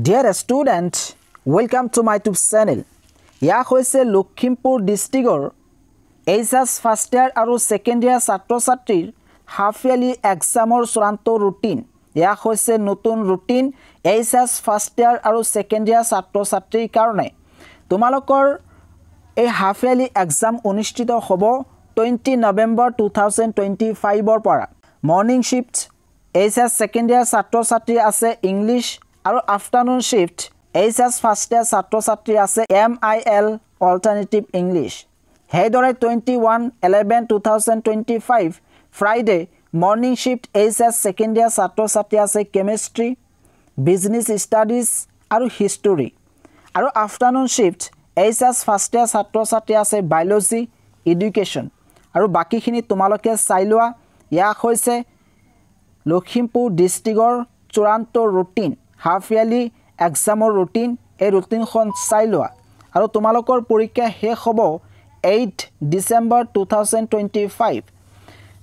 Dear student, welcome to my YouTube channel. ইয়া হৈছে Lakhimpur ডিস্ট্ৰিক্টৰ HS first ইয়াৰ আৰু সেকেন্ড ইয়াৰ ছাত্ৰ-ছাত্ৰীৰ হাফ ইয়াৰলি এক্সামৰ চূড়ান্ত ৰুটিন। ইয়া হৈছে নতুন ৰুটিন এইচএস ফাৰ্ষ্ট ইয়াৰ আৰু সেকেন্ড ইয়াৰ ছাত্ৰ-ছাত্ৰীৰ কাৰণে। তোমালোকৰ এই হাফ ইয়াৰলি এক্সাম অনুষ্ঠিত হ'ব 20 নৱেম্বৰ 2025 পৰা। Morning shift HS second year ছাত্ৰ-ছাত্ৰী আছে ইংলিছ আৰু afternoon shift HS first year ছাত্ৰ-ছাত্ৰী আছে MIL অল্টাৰনেটিভ ইংলিছ। হেইদৰে 21/11/2025 Friday morning shift HS second year ছাত্ৰ-ছাত্ৰী আছে কেমিষ্ট্ৰি, বিজনেছ ষ্টাডিজ আৰু হিষ্টৰী। আৰু afternoon shift HS first year ছাত্ৰ-ছাত্ৰী আছে বায়োলজি, এডুকেশ্যন। আৰু বাকিখিনি তোমালোকে চাই লোৱা। ইয়া হৈছে লখিমপুৰ ডিস্ট্ৰিক্টৰ চূড়ান্ত ৰুটিন হাফ ইয়াৰলি এক্সামৰ ৰুটিন। এই ৰুটিনখন চাই লোৱা। আৰু তোমালোকৰ পৰীক্ষা শেষ হ'ব 8 ডিচেম্বৰ 2025।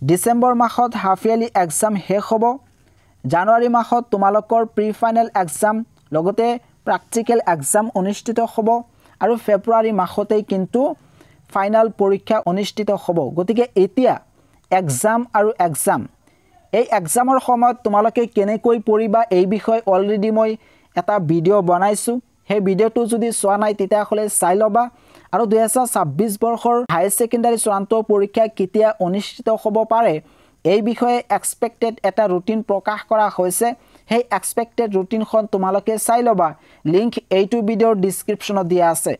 ডিচেম্বৰ মাহত হাফ ইয়াৰলি এক্সাম শেষ হ'ব। জানুৱাৰী মাহত তোমালোকৰ প্ৰি ফাইনেল এক্সাম লগতে প্ৰেক্টিকেল এক্সাম অনুষ্ঠিত হ'ব আৰু ফেব্ৰুৱাৰী মাহতেই কিন্তু ফাইনেল পৰীক্ষা অনুষ্ঠিত হ'ব। গতিকে এতিয়া এক্সাম আৰু এক্সাম এই এক্সামৰ সময়ত তোমালোকে কেনেকৈ পঢ়িবা এই বিষয়ে অলৰেডি মই এটা ভিডিঅ' বনাইছোঁ। সেই ভিডিঅ'টো যদি চোৱা নাই তেতিয়াহ'লে চাই ল'বা। আৰু 2026 বৰ্ষৰ হায়াৰ ছেকেণ্ডাৰী চূড়ান্ত পৰীক্ষা কেতিয়া অনুষ্ঠিত হ'ব পাৰে এই বিষয়ে এক্সপেক্টেড এটা ৰুটিন প্ৰকাশ কৰা হৈছে। সেই এক্সপেক্টেড ৰুটিনখন তোমালোকে চাই ল'বা। লিংক এইটো ভিডিঅ'ৰ ডিছক্ৰিপশ্যনত দিয়া আছে।